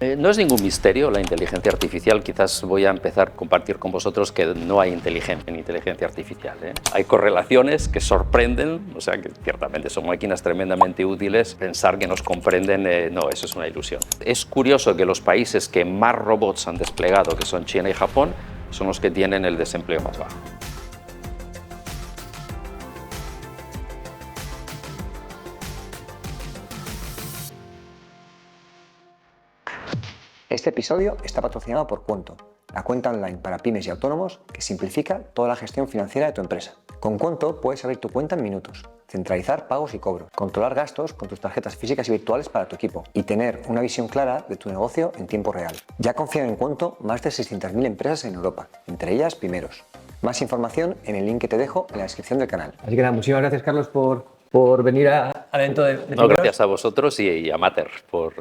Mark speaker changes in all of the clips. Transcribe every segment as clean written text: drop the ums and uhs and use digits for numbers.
Speaker 1: No es ningún misterio la inteligencia artificial. Quizás voy a empezar a compartir con vosotros que no hay inteligencia en inteligencia artificial. Hay correlaciones que sorprenden, o sea que ciertamente son máquinas tremendamente útiles. Pensar que nos comprenden, no, eso es una ilusión. Es curioso que los países que más robots han desplegado, que son China y Japón, son los que tienen el desempleo más bajo.
Speaker 2: Este episodio está patrocinado por Cuonto, la cuenta online para pymes y autónomos que simplifica toda la gestión financiera de tu empresa. Con Cuonto puedes abrir tu cuenta en minutos, centralizar pagos y cobros, controlar gastos con tus tarjetas físicas y virtuales para tu equipo y tener una visión clara de tu negocio en tiempo real. Ya confían en Cuonto más de 600.000 empresas en Europa, entre ellas Primeros. Más información en el link que te dejo en la descripción del canal.
Speaker 3: Así que nada, muchísimas gracias, Carlos, por venir al evento de
Speaker 1: No,
Speaker 3: Primeros.
Speaker 1: gracias a vosotros y a Mater por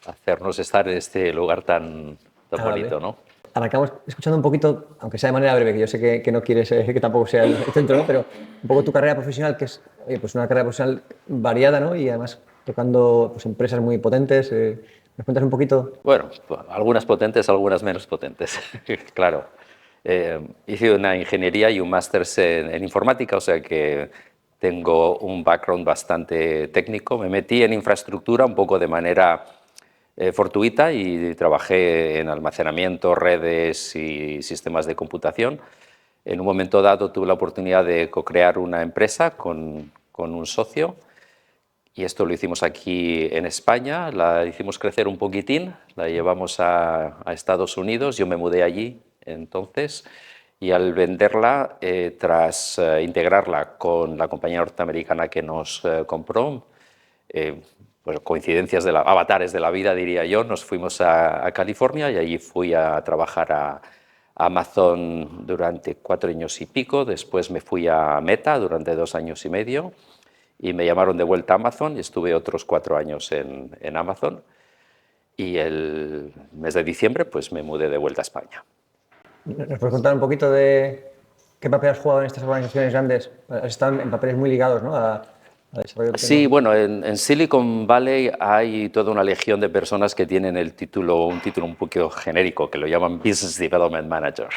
Speaker 1: hacernos estar en este lugar tan bonito, ¿no?
Speaker 3: Arrancamos escuchando un poquito, aunque sea de manera breve, que yo sé que no quieres que tampoco sea el centro, ¿no? Pero un poco tu carrera profesional, que es pues una carrera profesional variada, ¿no? Y además tocando pues, empresas muy potentes. ¿Nos cuentas un poquito?
Speaker 1: Bueno, algunas potentes, algunas menos potentes, claro. Hice una ingeniería y un máster en informática, o sea que tengo un background bastante técnico. Me metí en infraestructura un poco de manera fortuita y trabajé en almacenamiento, redes y sistemas de computación. En un momento dado tuve la oportunidad de co-crear una empresa con un socio y esto lo hicimos aquí en España, la hicimos crecer un poquitín, la llevamos a Estados Unidos, yo me mudé allí entonces y al venderla, tras integrarla con la compañía norteamericana que nos compró, pues coincidencias avatares de la vida, diría yo, nos fuimos a California y allí fui a trabajar a Amazon durante 4 años y pico, después me fui a Meta durante 2 años y medio y me llamaron de vuelta a Amazon y estuve otros 4 años en Amazon y el mes de diciembre pues me mudé de vuelta a España.
Speaker 3: ¿Nos puedes contar un poquito de qué papel has jugado en estas organizaciones grandes? Has estado en papeles muy ligados, ¿no? a desarrollo
Speaker 1: Sí,
Speaker 3: tecnológico.
Speaker 1: bueno, en Silicon Valley hay toda una legión de personas que tienen un título un poco genérico, que lo llaman Business Development Manager.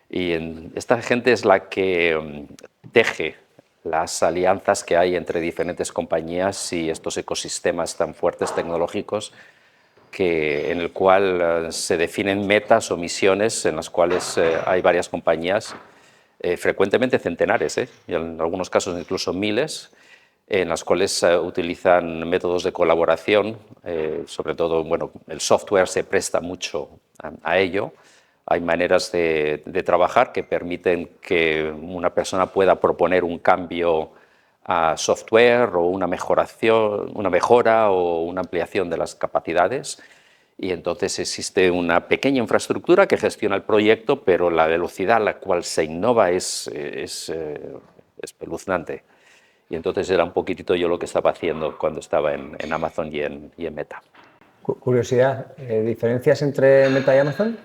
Speaker 1: Y esta gente es la que teje las alianzas que hay entre diferentes compañías y estos ecosistemas tan fuertes tecnológicos en el cual se definen metas o misiones en las cuales hay varias compañías, frecuentemente centenares, y en algunos casos incluso miles, en las cuales utilizan métodos de colaboración, sobre todo, bueno, el software se presta mucho a ello. Hay maneras de trabajar que permiten que una persona pueda proponer un cambio a software o una mejora o una ampliación de las capacidades. Y entonces existe una pequeña infraestructura que gestiona el proyecto, pero la velocidad a la cual se innova es espeluznante. Y entonces era un poquitito yo lo que estaba haciendo cuando estaba en Amazon y en Meta.
Speaker 3: Curiosidad, ¿diferencias entre Meta y Amazon?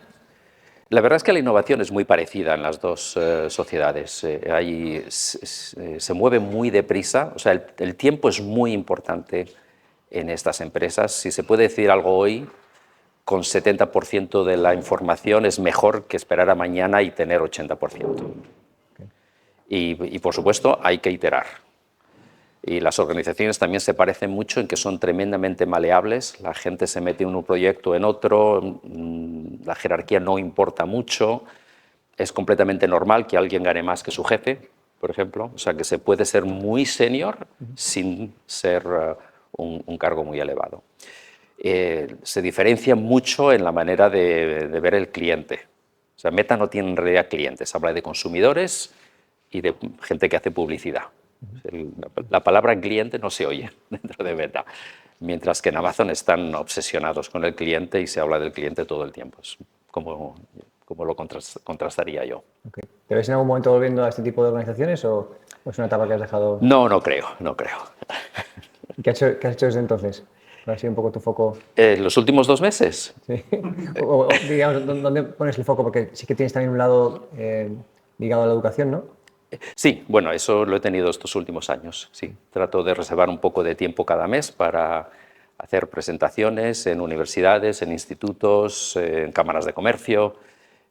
Speaker 1: La verdad es que la innovación es muy parecida en las dos sociedades. Se mueve muy deprisa, o sea, el tiempo es muy importante en estas empresas. Si se puede decir algo hoy, con 70% de la información es mejor que esperar a mañana y tener 80%. Y por supuesto, hay que iterar. Y las organizaciones también se parecen mucho en que son tremendamente maleables, la gente se mete en un proyecto en otro, la jerarquía no importa mucho, es completamente normal que alguien gane más que su jefe, por ejemplo, o sea que se puede ser muy senior sin ser un cargo muy elevado. Se diferencia mucho en la manera de ver el cliente. O sea, Meta no tiene en realidad clientes, habla de consumidores y de gente que hace publicidad. La palabra cliente no se oye dentro de Meta, mientras que en Amazon están obsesionados con el cliente y se habla del cliente todo el tiempo. Es como lo contrastaría yo.
Speaker 3: Okay. ¿Te ves en algún momento volviendo a este tipo de organizaciones o es una etapa que has dejado?
Speaker 1: No creo.
Speaker 3: ¿Qué has hecho desde entonces? ¿Cuál ha sido un poco tu foco?
Speaker 1: ¿Los últimos 2 meses?
Speaker 3: Sí. O digamos, ¿dónde pones el foco? Porque sí que tienes también un lado ligado a la educación, ¿no?
Speaker 1: Sí, bueno, eso lo he tenido estos últimos años, sí. Trato de reservar un poco de tiempo cada mes para hacer presentaciones en universidades, en institutos, en cámaras de comercio.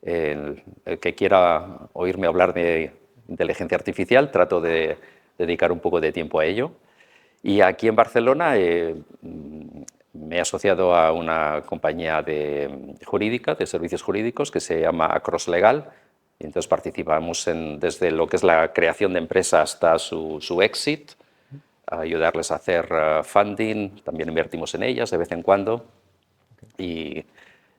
Speaker 1: El que quiera oírme hablar de inteligencia artificial, trato de dedicar un poco de tiempo a ello. Y aquí en Barcelona me he asociado a una compañía jurídica, de servicios jurídicos, que se llama Across Legal. Y entonces participamos desde lo que es la creación de empresa hasta su exit, a ayudarles a hacer funding, también invertimos en ellas de vez en cuando y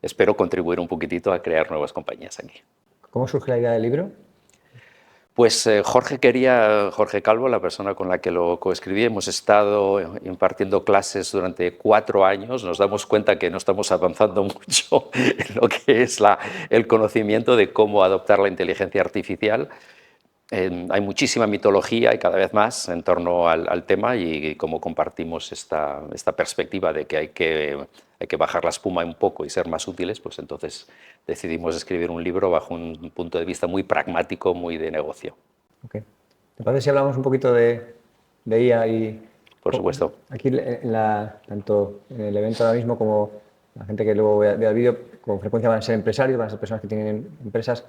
Speaker 1: espero contribuir un poquitito a crear nuevas compañías aquí.
Speaker 3: ¿Cómo surge la idea del libro?
Speaker 1: Pues Jorge Calvo, la persona con la que lo coescribí, hemos estado impartiendo clases durante 4 años, nos damos cuenta que no estamos avanzando mucho en lo que es el conocimiento de cómo adoptar la inteligencia artificial. Hay muchísima mitología y cada vez más en torno al tema y como compartimos esta perspectiva de que hay que bajar la espuma un poco y ser más útiles, pues entonces decidimos escribir un libro bajo un punto de vista muy pragmático, muy de negocio.
Speaker 3: Okay. ¿Te parece si hablamos un poquito de IA y...
Speaker 1: Por supuesto.
Speaker 3: Aquí, tanto en el evento ahora mismo como la gente que luego vea el vídeo, con frecuencia van a ser empresarios, van a ser personas que tienen empresas.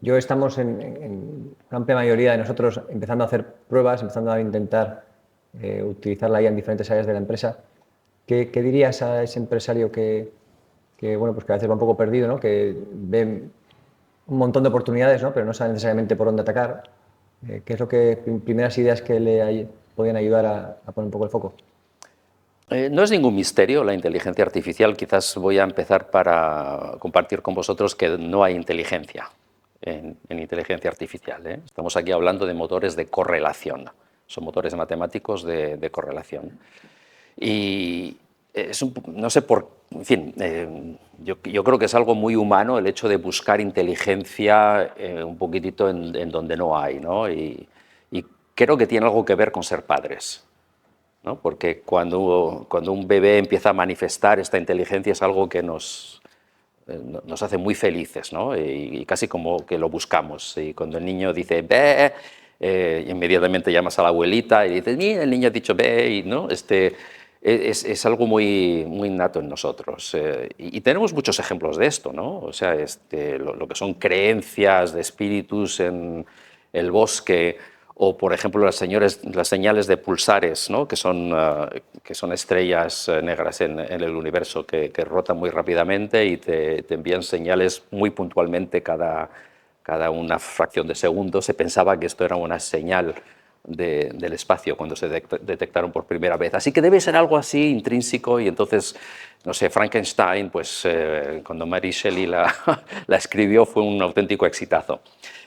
Speaker 3: Estamos en una amplia mayoría de nosotros empezando a hacer pruebas, empezando a intentar utilizar la IA en diferentes áreas de la empresa. ¿Qué dirías a ese empresario que a veces va un poco perdido, ¿no? Que ve un montón de oportunidades, ¿no? Pero no sabe necesariamente por dónde atacar? ¿Qué es lo primeras ideas que le podrían ayudar a poner un poco el foco?
Speaker 1: No es ningún misterio la inteligencia artificial. Quizás voy a empezar para compartir con vosotros que no hay inteligencia en inteligencia artificial. Estamos aquí hablando de motores de correlación. Son motores matemáticos de correlación. Y no sé en fin, yo creo que es algo muy humano el hecho de buscar inteligencia un poquitito en donde no hay, ¿no? Y creo que tiene algo que ver con ser padres, ¿no? Porque cuando un bebé empieza a manifestar esta inteligencia es algo que nos hace muy felices, ¿no? Y casi como que lo buscamos. Y cuando el niño dice ve, inmediatamente llamas a la abuelita y dices, mira, el niño ha dicho ve, ¿no? Es algo muy innato en nosotros. Y tenemos muchos ejemplos de esto, ¿no? O sea, lo que son creencias de espíritus en el bosque, o por ejemplo las señales de pulsares, ¿no? que son estrellas negras en el universo que rotan muy rápidamente y te envían señales muy puntualmente cada una fracción de segundo. Se pensaba que esto era una señal del espacio cuando se detectaron por primera vez. Así que debe ser algo así intrínseco y entonces, no sé, Frankenstein, pues cuando Mary Shelley la escribió fue un auténtico exitazo.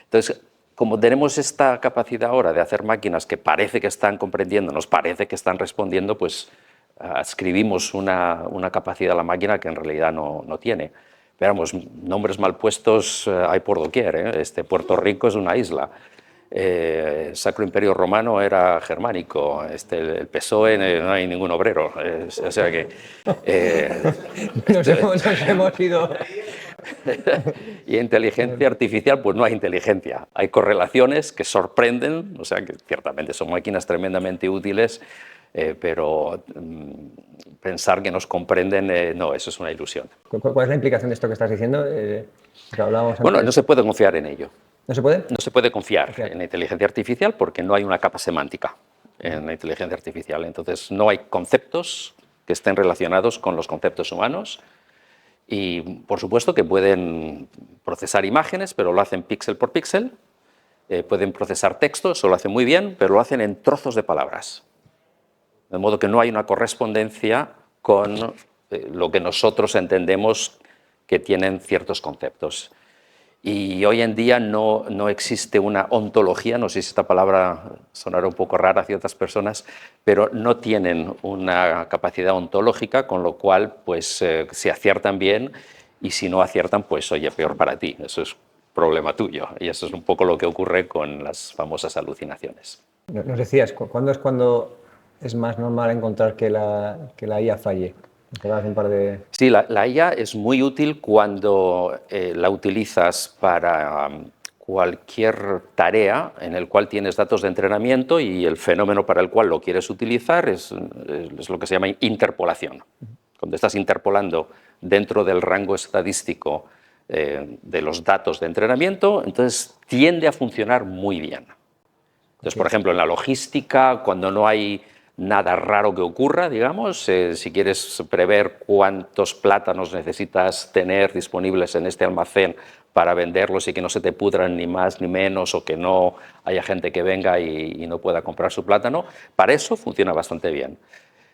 Speaker 1: Entonces, como tenemos esta capacidad ahora de hacer máquinas que parece que están comprendiendo, nos parece que están respondiendo, pues escribimos una capacidad a la máquina que en realidad no tiene. Pero vamos, nombres mal puestos hay por doquier, ¿eh? Puerto Rico es una isla. El Sacro Imperio Romano era germánico, el PSOE no hay ningún obrero, o sea que...
Speaker 3: nos hemos ido...
Speaker 1: Y inteligencia artificial, pues no hay inteligencia, hay correlaciones que sorprenden, o sea que ciertamente son máquinas tremendamente útiles, pero pensar que nos comprenden, no, eso es una ilusión.
Speaker 3: ¿Cuál es la implicación de esto que estás diciendo?
Speaker 1: Bueno, no se puede confiar en ello.
Speaker 3: ¿No se puede?
Speaker 1: No se puede confiar en la inteligencia artificial porque no hay una capa semántica en la inteligencia artificial. Entonces, no hay conceptos que estén relacionados con los conceptos humanos y, por supuesto, que pueden procesar imágenes, pero lo hacen píxel por píxel. Pueden procesar texto, eso lo hacen muy bien, pero lo hacen en trozos de palabras. De modo que no hay una correspondencia con lo que nosotros entendemos que tienen ciertos conceptos. Y hoy en día no existe una ontología, no sé si esta palabra sonará un poco rara a ciertas personas, pero no tienen una capacidad ontológica, con lo cual pues se aciertan bien y si no aciertan, pues oye, peor para ti, eso es problema tuyo. Y eso es un poco lo que ocurre con las famosas alucinaciones.
Speaker 3: Nos decías, ¿cuándo es más normal encontrar que la IA falle?
Speaker 1: Sí, la IA es muy útil cuando la utilizas cualquier tarea en el cual tienes datos de entrenamiento y el fenómeno para el cual lo quieres utilizar es lo que se llama interpolación. Cuando estás interpolando dentro del rango estadístico de los datos de entrenamiento, entonces tiende a funcionar muy bien. Entonces, por ejemplo, en la logística, cuando no hay nada raro que ocurra, digamos, si quieres prever cuántos plátanos necesitas tener disponibles en este almacén para venderlos y que no se te pudran ni más ni menos o que no haya gente que venga y no pueda comprar su plátano, para eso funciona bastante bien.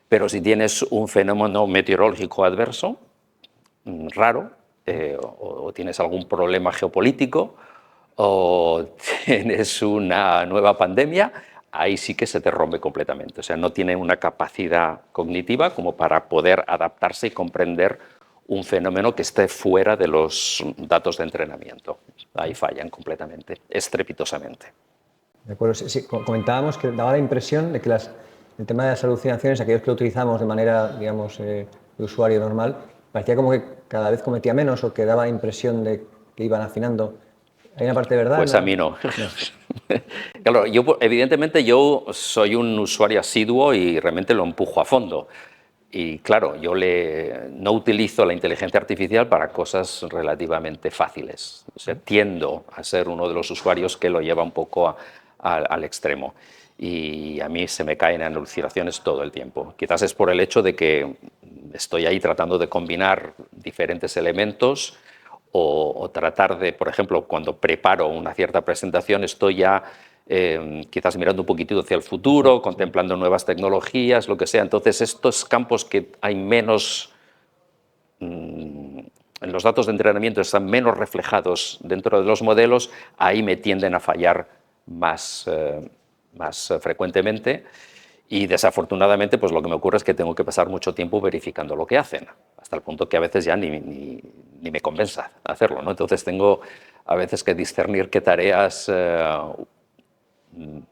Speaker 1: Pero si tienes un fenómeno meteorológico adverso, raro, o tienes algún problema geopolítico, o tienes una nueva pandemia, ahí sí que se te rompe completamente. O sea, no tiene una capacidad cognitiva como para poder adaptarse y comprender un fenómeno que esté fuera de los datos de entrenamiento. Ahí fallan completamente, estrepitosamente.
Speaker 3: De acuerdo, sí, comentábamos que daba la impresión de que el tema de las alucinaciones, aquellos que lo utilizamos de manera, digamos, de usuario normal, parecía como que cada vez cometía menos o que daba la impresión de que iban afinando. ¿Hay una parte de verdad?
Speaker 1: Pues a mí no. Claro, evidentemente yo soy un usuario asiduo y realmente lo empujo a fondo. Y claro, yo no utilizo la inteligencia artificial para cosas relativamente fáciles. O sea, tiendo a ser uno de los usuarios que lo lleva un poco al extremo. Y a mí se me caen alucinaciones todo el tiempo. Quizás es por el hecho de que estoy ahí tratando de combinar diferentes elementos o tratar de, por ejemplo, cuando preparo una cierta presentación, estoy ya quizás mirando un poquitito hacia el futuro, contemplando nuevas tecnologías, lo que sea. Entonces, estos campos que hay menos, en los datos de entrenamiento están menos reflejados dentro de los modelos, ahí me tienden a fallar más frecuentemente. Y desafortunadamente, pues lo que me ocurre es que tengo que pasar mucho tiempo verificando lo que hacen, hasta el punto que a veces ya ni me compensa hacerlo, ¿no? Entonces tengo a veces que discernir qué tareas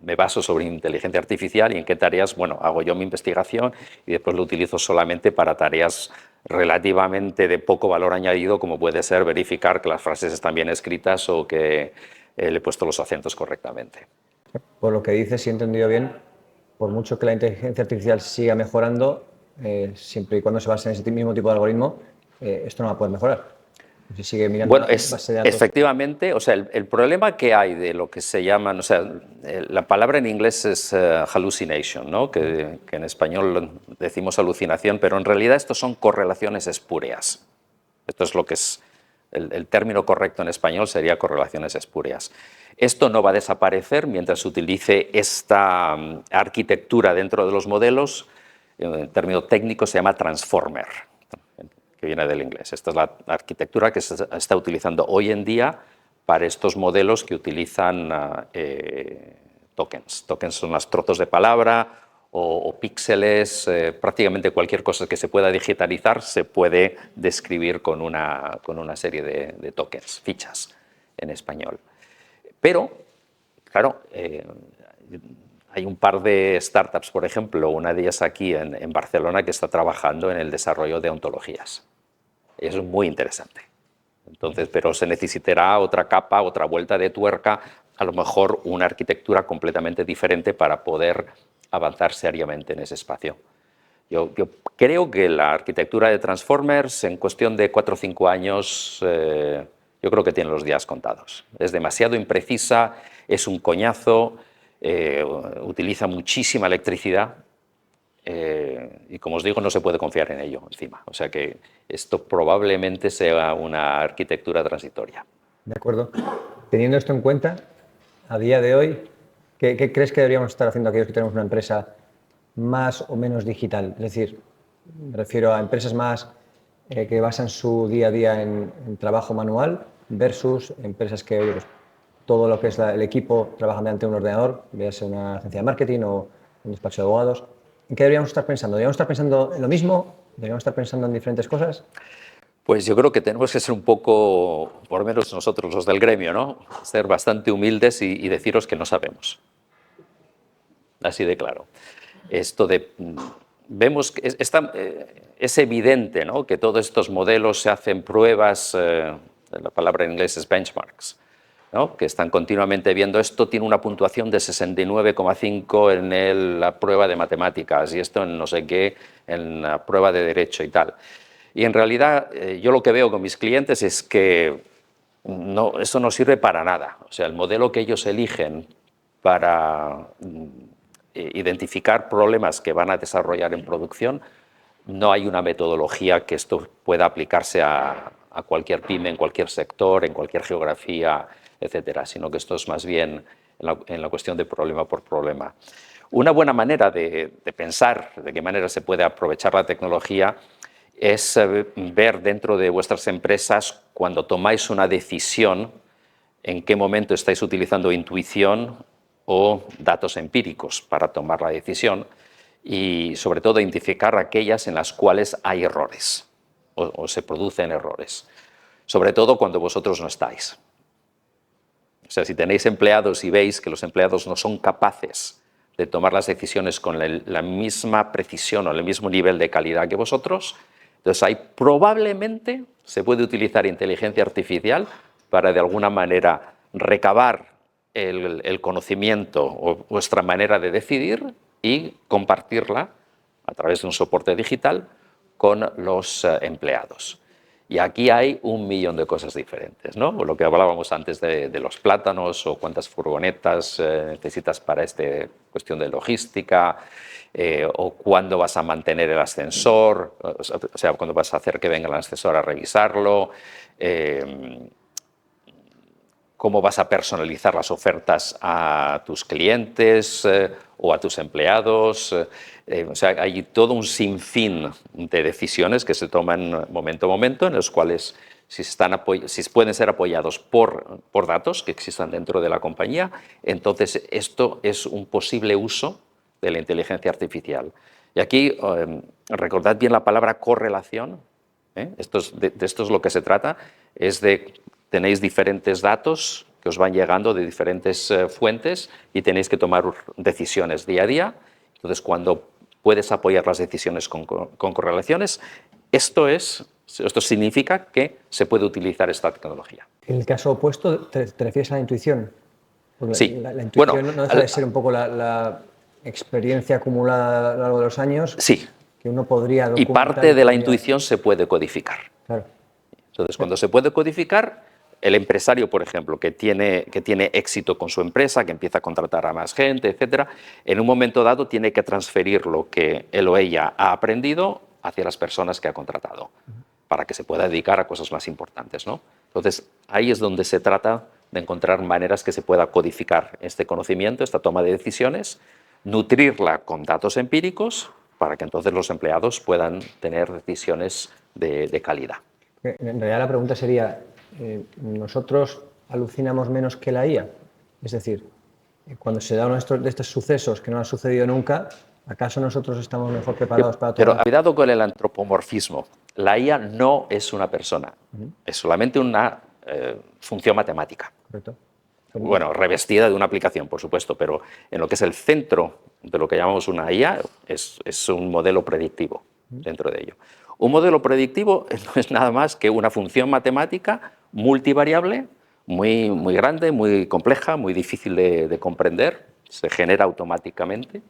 Speaker 1: me baso sobre inteligencia artificial y en qué tareas, bueno, hago yo mi investigación y después lo utilizo solamente para tareas relativamente de poco valor añadido, como puede ser verificar que las frases están bien escritas o que le he puesto los acentos correctamente.
Speaker 3: Por lo que dices, si he entendido bien, por mucho que la inteligencia artificial siga mejorando, siempre y cuando se base en ese mismo tipo de algoritmo, esto no va a poder mejorar. Si sigue mirando
Speaker 1: bueno,
Speaker 3: base de datos.
Speaker 1: efectivamente, o sea, el problema que hay de lo que se llaman, o sea, la palabra en inglés es hallucination, ¿no? que en español decimos alucinación, pero en realidad estos son correlaciones espurias. Esto es lo que es el término correcto en español, sería correlaciones espurias. Esto no va a desaparecer mientras se utilice esta arquitectura dentro de los modelos. En término técnico se llama transformer, que viene del inglés. Esta es la arquitectura que se está utilizando hoy en día para estos modelos que utilizan tokens. Tokens son los trozos de palabra o píxeles, prácticamente cualquier cosa que se pueda digitalizar se puede describir con una serie de tokens, fichas en español. Pero, claro, hay un par de startups, por ejemplo, una de ellas aquí en Barcelona, que está trabajando en el desarrollo de ontologías. Eso es muy interesante. Entonces, pero se necesitará otra capa, otra vuelta de tuerca, a lo mejor una arquitectura completamente diferente para poder avanzar seriamente en ese espacio. Yo creo que la arquitectura de Transformers, en cuestión de 4 o 5 años, yo creo que tiene los días contados. Es demasiado imprecisa, es un coñazo, utiliza muchísima electricidad y, como os digo, no se puede confiar en ello encima. O sea que esto probablemente sea una arquitectura transitoria.
Speaker 3: De acuerdo. Teniendo esto en cuenta, a día de hoy, ¿qué crees que deberíamos estar haciendo aquellos que tenemos una empresa más o menos digital? Es decir, me refiero a empresas más que basan su día a día en trabajo manual versus empresas que pues, todo lo que es el equipo trabaja mediante un ordenador, ya sea una agencia de marketing o un despacho de abogados. ¿En qué deberíamos estar pensando? ¿Deberíamos estar pensando en lo mismo? ¿Deberíamos estar pensando en diferentes cosas?
Speaker 1: Pues yo creo que tenemos que ser un poco, por lo menos nosotros los del gremio, ¿no? Ser bastante humildes y deciros que no sabemos. Así de claro. Vemos que es evidente, ¿no?, que todos estos modelos se hacen pruebas, la palabra en inglés es benchmarks, ¿no? Que están continuamente viendo esto tiene una puntuación de 69,5 en la prueba de matemáticas y esto en no sé qué, en la prueba de derecho y tal. Y en realidad yo lo que veo con mis clientes es que eso no sirve para nada. O sea, el modelo que ellos eligen para identificar problemas que van a desarrollar en producción, no hay una metodología que esto pueda aplicarse a cualquier pyme, en cualquier sector, en cualquier geografía, etcétera, sino que esto es más bien en la cuestión de problema por problema. Una buena manera de pensar de qué manera se puede aprovechar la tecnología es ver dentro de vuestras empresas, cuando tomáis una decisión, en qué momento estáis utilizando intuición o datos empíricos para tomar la decisión y, sobre todo, identificar aquellas en las cuales hay errores o se producen errores, sobre todo cuando vosotros no estáis. O sea, si tenéis empleados y veis que los empleados no son capaces de tomar las decisiones con la misma precisión o el mismo nivel de calidad que vosotros, entonces ahí probablemente se puede utilizar inteligencia artificial para de alguna manera recabar el conocimiento o vuestra manera de decidir y compartirla a través de un soporte digital con los empleados. Y aquí hay 1.000.000 de cosas diferentes, ¿no? Lo que hablábamos antes de los plátanos o cuántas furgonetas necesitas para esta cuestión de logística, o cuándo vas a mantener el ascensor, o sea, cuándo vas a hacer que venga el ascensor a revisarlo, cómo vas a personalizar las ofertas a tus clientes o a tus empleados. O sea, hay todo un sinfín de decisiones que se toman momento a momento, en los cuales si pueden ser apoyados por datos que existan dentro de la compañía, entonces esto es un posible uso de la inteligencia artificial. Y aquí recordad bien la palabra correlación. De esto es lo que se trata, es de tenéis diferentes datos que os van llegando de diferentes fuentes y tenéis que tomar decisiones día a día. Entonces, cuando puedes apoyar las decisiones con correlaciones, esto significa que se puede utilizar esta tecnología.
Speaker 3: En el caso opuesto, ¿te refieres a la intuición? Porque
Speaker 1: Sí.
Speaker 3: La intuición no deja de ser un poco la experiencia acumulada a lo largo de los años.
Speaker 1: Sí.
Speaker 3: Que uno podría documentar.
Speaker 1: Y parte de la intuición se puede codificar.
Speaker 3: Claro.
Speaker 1: Entonces, cuando se puede codificar, el empresario, por ejemplo, que tiene éxito con su empresa, que empieza a contratar a más gente, etcétera, en un momento dado tiene que transferir lo que él o ella ha aprendido hacia las personas que ha contratado, para que se pueda dedicar a cosas más importantes, ¿no? Entonces, ahí es donde se trata de encontrar maneras que se pueda codificar este conocimiento, esta toma de decisiones, nutrirla con datos empíricos, para que entonces los empleados puedan tener decisiones de calidad.
Speaker 3: En realidad la pregunta sería, ¿nosotros alucinamos menos que la IA? Es decir, cuando se da uno de estos sucesos que no han sucedido nunca, ¿acaso nosotros estamos mejor preparados para todo?
Speaker 1: Pero cuidado con el antropomorfismo. La IA no es una persona, es solamente una función matemática.
Speaker 3: Correcto.
Speaker 1: Bueno, revestida de una aplicación, por supuesto, pero en lo que es el centro de lo que llamamos una IA es un modelo predictivo dentro de ello. Un modelo predictivo no es nada más que una función matemática multivariable, muy, muy grande, muy compleja, muy difícil de comprender. Se genera automáticamente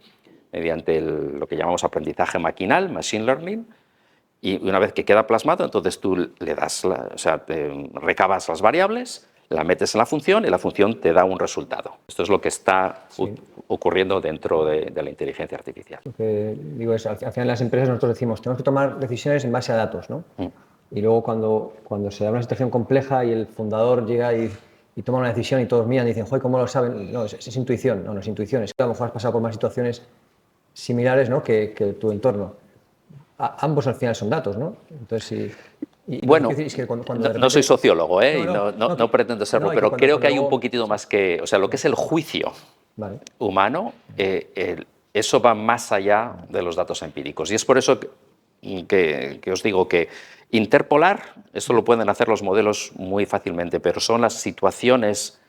Speaker 1: mediante lo que llamamos aprendizaje maquinal, machine learning, y una vez que queda plasmado, entonces tú le das, recabas las variables, la metes en la función y la función te da un resultado. Esto es lo que está ocurriendo dentro de la inteligencia artificial.
Speaker 3: Lo que digo es, al final en las empresas nosotros decimos, tenemos que tomar decisiones en base a datos, ¿no? Y luego cuando se da una situación compleja y el fundador llega y toma una decisión y todos miran y dicen, joder, ¿cómo lo saben? No, es intuición. No es intuición. Es que a lo mejor has pasado por más situaciones similares, ¿no? que tu entorno. Ambos al final son datos, ¿no? Entonces,
Speaker 1: bueno, no soy sociólogo, y no pretendo serlo, pero creo que hay un poquitito más que... O sea, lo que es el juicio humano, eso va más allá de los datos empíricos. Y es por eso que os digo que interpolar, eso lo pueden hacer los modelos muy fácilmente, pero son las situaciones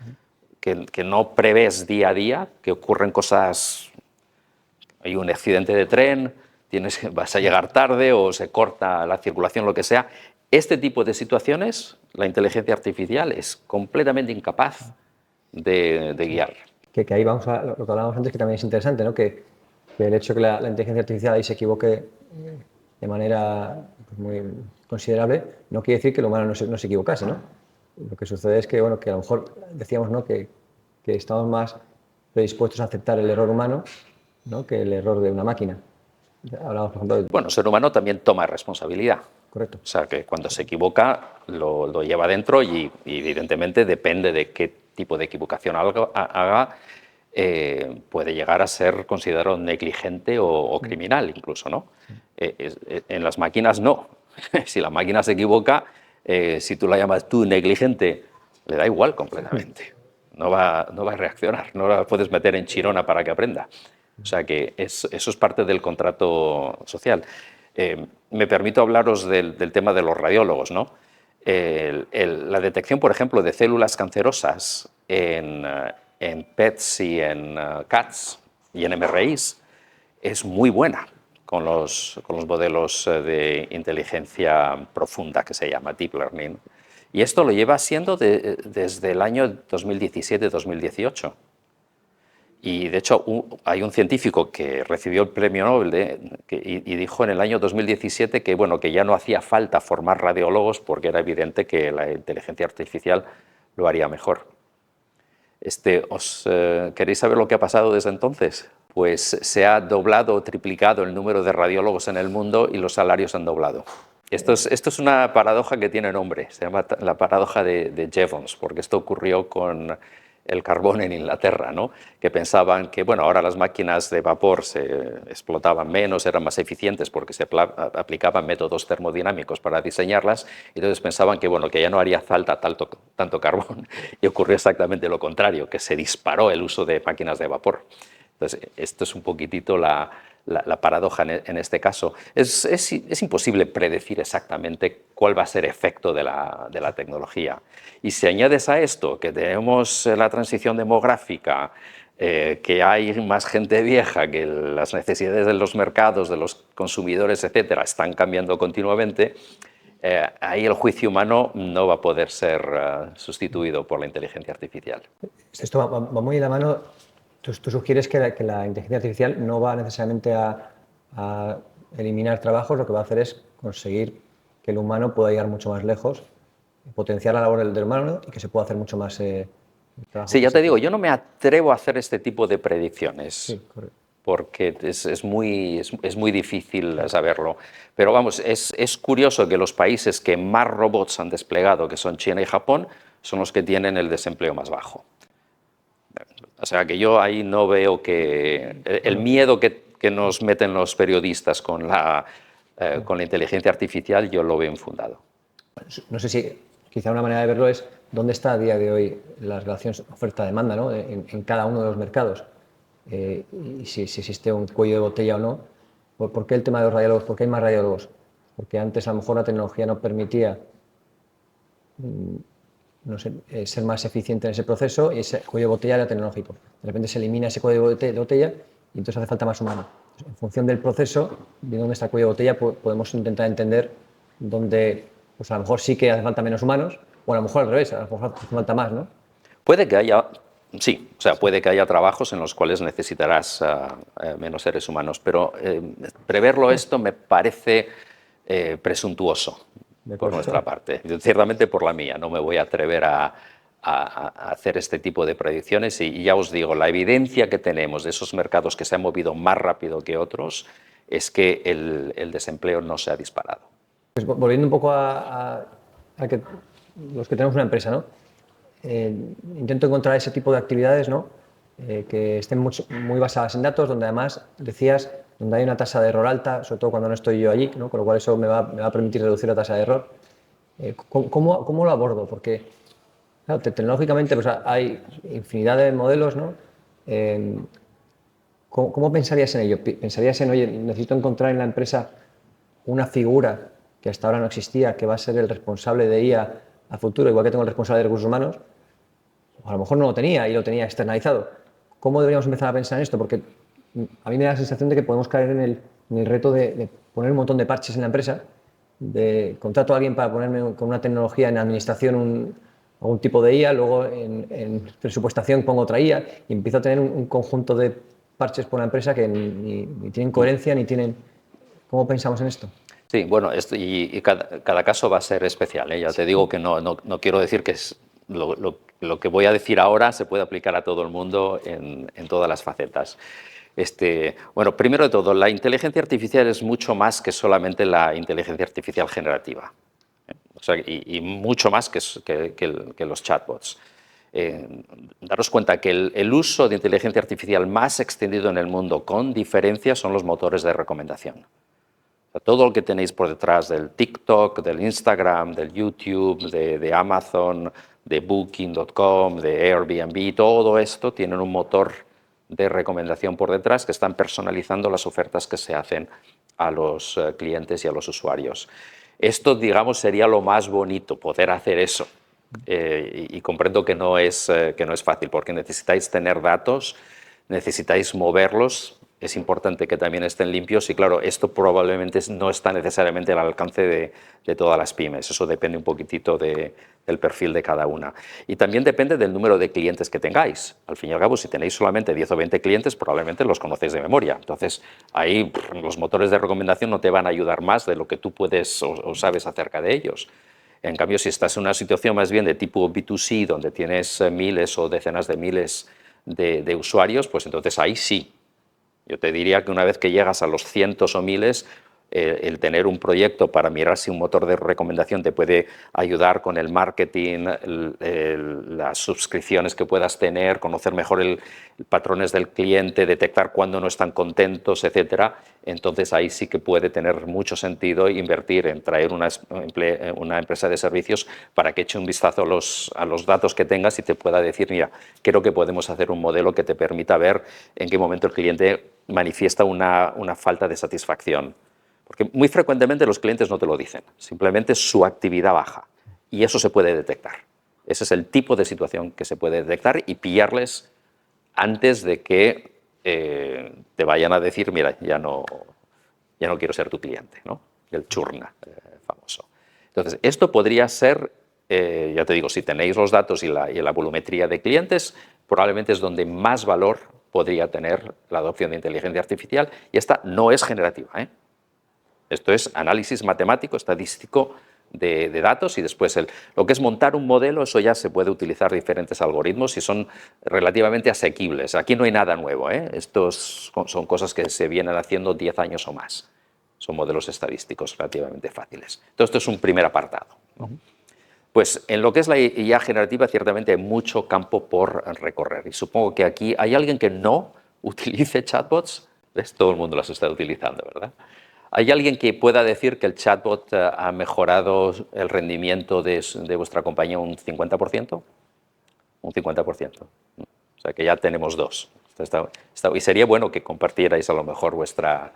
Speaker 1: que no prevés día a día, que ocurren cosas... Hay un accidente de tren, vas a llegar tarde o se corta la circulación, lo que sea. Este tipo de situaciones, la inteligencia artificial es completamente incapaz de guiar.
Speaker 3: Que ahí vamos a lo que hablábamos antes, que también es interesante, ¿no? Que el hecho que la inteligencia artificial ahí se equivoque de manera pues, muy considerable, no quiere decir que el humano no se equivocase, ¿no? Lo que sucede es que, bueno, que a lo mejor decíamos, ¿no? que estamos más predispuestos a aceptar el error humano, ¿no? que el error de una máquina. Hablamos, por ejemplo,
Speaker 1: Bueno, el ser humano también toma responsabilidad.
Speaker 3: correcto.
Speaker 1: O sea, que cuando se equivoca lo lleva dentro y evidentemente depende de qué tipo de equivocación haga, puede llegar a ser considerado negligente o criminal incluso, ¿no? En las máquinas no. Si la máquina se equivoca, si tú la llamas tú negligente, le da igual completamente. No va a reaccionar, no la puedes meter en chirona para que aprenda. O sea que eso es parte del contrato social. Me permito hablaros del tema de los radiólogos, ¿no? La detección, por ejemplo, de células cancerosas en PETs y en CATs y en MRIs es muy buena con los modelos de inteligencia profunda que se llama Deep Learning. Y esto lo lleva siendo desde el año 2017-2018. Y de hecho hay un científico que recibió el premio Nobel y dijo en el año 2017 que, bueno, que ya no hacía falta formar radiólogos porque era evidente que la inteligencia artificial lo haría mejor. ¿Queréis saber lo que ha pasado desde entonces? Pues se ha doblado o triplicado el número de radiólogos en el mundo y los salarios han doblado. Esto es una paradoja que tiene nombre, se llama la paradoja de Jevons, porque esto ocurrió con el carbón en Inglaterra, ¿no? Que pensaban que, bueno, ahora las máquinas de vapor se explotaban menos, eran más eficientes porque se aplicaban métodos termodinámicos para diseñarlas, y entonces pensaban que, bueno, que ya no haría falta tanto carbón, y ocurrió exactamente lo contrario, que se disparó el uso de máquinas de vapor. Entonces, esto es un poquitito la paradoja en este caso. Es imposible predecir exactamente cuál va a ser el efecto de la tecnología. Y si añades a esto que tenemos la transición demográfica, que hay más gente vieja, que las necesidades de los mercados, de los consumidores, etcétera, están cambiando continuamente, ahí el juicio humano no va a poder ser sustituido por la inteligencia artificial.
Speaker 3: Esto va muy de la mano. Tú sugieres que la inteligencia artificial no va necesariamente a eliminar trabajos, lo que va a hacer es conseguir que el humano pueda llegar mucho más lejos, potenciar la labor del humano y que se pueda hacer mucho más trabajo.
Speaker 1: Sí, ya te digo, yo no me atrevo a hacer este tipo de predicciones.
Speaker 3: Sí, correcto.
Speaker 1: Porque es muy difícil saberlo. Pero vamos, es curioso que los países que más robots han desplegado, que son China y Japón, son los que tienen el desempleo más bajo. O sea que yo ahí no veo que el miedo que nos meten los periodistas con la inteligencia artificial, yo lo veo infundado.
Speaker 3: No sé si quizá una manera de verlo es dónde está a día de hoy la relación oferta-demanda, ¿no? en cada uno de los mercados. Y si existe un cuello de botella o no. ¿Por qué el tema de los radiólogos? ¿Por qué hay más radiólogos? Porque antes a lo mejor la tecnología no permitía no sé, ser más eficiente en ese proceso y ese cuello de botella era tecnológico. De repente se elimina ese cuello de botella y entonces hace falta más humano. Entonces, en función del proceso, viendo dónde está el cuello de botella, podemos intentar entender dónde pues a lo mejor sí que hace falta menos humanos o a lo mejor al revés, a lo mejor hace falta más, ¿no?
Speaker 1: Puede que haya, sí, o sea, puede que haya trabajos en los cuales necesitarás menos seres humanos, pero preverlo esto me parece presuntuoso por nuestra parte. Ciertamente por la mía, no me voy a atrever a hacer este tipo de predicciones y ya os digo, la evidencia que tenemos de esos mercados que se han movido más rápido que otros es que el desempleo no se ha disparado.
Speaker 3: Pues volviendo un poco a que los que tenemos una empresa, ¿no? Intento encontrar ese tipo de actividades, ¿no? Que estén muy basadas en datos, donde además, decías, donde hay una tasa de error alta, sobre todo cuando no estoy yo allí, ¿no? Con lo cual eso me va a permitir reducir la tasa de error. ¿Cómo lo abordo? Porque claro, tecnológicamente pues, hay infinidad de modelos, ¿no? ¿Cómo pensarías en ello? ¿Pensarías en, oye, necesito encontrar en la empresa una figura que hasta ahora no existía, que va a ser el responsable de IA a futuro, igual que tengo el responsable de recursos humanos? O a lo mejor no lo tenía y lo tenía externalizado. ¿Cómo deberíamos empezar a pensar en esto? Porque a mí me da la sensación de que podemos caer en el reto de poner un montón de parches en la empresa contrato a alguien para ponerme con una tecnología en administración algún tipo de IA, luego en presupuestación pongo otra IA y empiezo a tener un conjunto de parches por la empresa que ni tienen coherencia ni tienen... ¿Cómo pensamos en esto?
Speaker 1: Sí, bueno, y cada caso va a ser especial, ¿eh? Ya te digo que no quiero decir que lo que voy a decir ahora se puede aplicar a todo el mundo en todas las facetas. Bueno, primero de todo, la inteligencia artificial es mucho más que solamente la inteligencia artificial generativa, ¿eh? O sea, y mucho más que los chatbots. Daros cuenta que el uso de inteligencia artificial más extendido en el mundo, con diferencia, son los motores de recomendación. Todo lo que tenéis por detrás del TikTok, del Instagram, del YouTube, de Amazon, de Booking.com, de Airbnb, todo esto tiene un motor de recomendación por detrás que están personalizando las ofertas que se hacen a los clientes y a los usuarios. Esto, digamos, sería lo más bonito, poder hacer eso. Y comprendo que no es fácil, porque necesitáis tener datos, necesitáis moverlos. Es importante que también estén limpios y, claro, esto probablemente no está necesariamente al alcance de todas las pymes. Eso depende un poquitito del perfil de cada una. Y también depende del número de clientes que tengáis. Al fin y al cabo, si tenéis solamente 10 o 20 clientes, probablemente los conocéis de memoria. Entonces, ahí los motores de recomendación no te van a ayudar más de lo que tú puedes o sabes acerca de ellos. En cambio, si estás en una situación más bien de tipo B2C, donde tienes miles o decenas de miles de usuarios, pues entonces ahí sí. Yo te diría que una vez que llegas a los cientos o miles, el tener un proyecto para mirar si un motor de recomendación te puede ayudar con el marketing, las suscripciones que puedas tener, conocer mejor patrones del cliente, detectar cuándo no están contentos, etcétera. Entonces ahí sí que puede tener mucho sentido invertir en traer una empresa de servicios para que eche un vistazo a los datos que tengas y te pueda decir, mira, creo que podemos hacer un modelo que te permita ver en qué momento el cliente manifiesta una falta de satisfacción. Porque muy frecuentemente los clientes no te lo dicen, simplemente su actividad baja y eso se puede detectar. Ese es el tipo de situación que se puede detectar y pillarles antes de que te vayan a decir, mira, ya no quiero ser tu cliente, ¿no? El churn famoso. Entonces, esto podría ser, ya te digo, si tenéis los datos y la volumetría de clientes, probablemente es donde más valor podría tener la adopción de inteligencia artificial y esta no es generativa, ¿eh? Esto es análisis matemático, estadístico de datos y después lo que es montar un modelo, eso ya se puede utilizar diferentes algoritmos y son relativamente asequibles. Aquí no hay nada nuevo, ¿eh? Estos son cosas que se vienen haciendo 10 años o más. Son modelos estadísticos relativamente fáciles. Entonces, esto es un primer apartado, ¿no? Pues en lo que es la IA generativa, ciertamente hay mucho campo por recorrer. Y supongo que aquí hay alguien que no utilice chatbots. ¿Ves? Todo el mundo los está utilizando, ¿verdad? ¿Hay alguien que pueda decir que el chatbot ha mejorado el rendimiento de vuestra compañía un 50%? Un 50%. O sea que ya tenemos dos. Y sería bueno que compartierais a lo mejor vuestra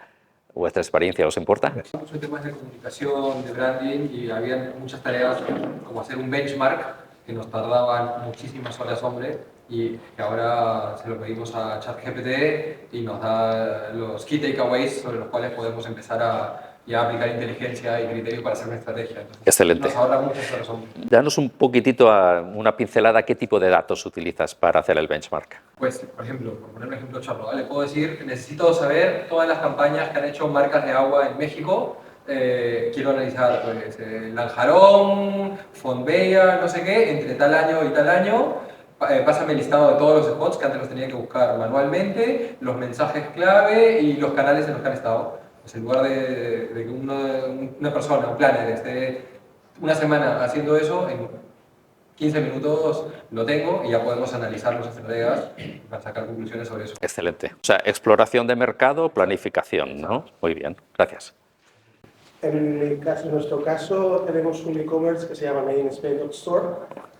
Speaker 1: experiencia. ¿Os importa?
Speaker 4: Muchos temas de comunicación, de branding y había muchas tareas como hacer un benchmark que nos tardaban muchísimas horas hombre y que ahora se lo pedimos a ChatGPT y nos da los key takeaways sobre los cuales podemos empezar a ya aplicar inteligencia y criterio para hacer una estrategia. Entonces,
Speaker 1: excelente.
Speaker 4: nos ahorra muchas horas hombre.
Speaker 1: Danos un poquitito, una pincelada, ¿qué tipo de datos utilizas para hacer el benchmark?
Speaker 4: Pues, por ejemplo, por poner un ejemplo charro, ¿vale? Puedo decir que necesito saber todas las campañas que han hecho marcas de agua en México. Quiero analizar pues, Lanjarón, Fonbella, no sé qué, entre tal año y tal año. Pásame el listado de todos los spots que antes los tenía que buscar manualmente, los mensajes clave y los canales en los que han estado. Pues en lugar de que una persona, un planner, esté una semana haciendo eso, en 15 minutos lo tengo y ya podemos analizar los estrategas para sacar conclusiones sobre eso.
Speaker 1: Excelente. O sea, exploración de mercado, planificación, ¿no? Muy bien, gracias.
Speaker 5: En nuestro caso, tenemos un e-commerce que se llama MadeInSpain.store,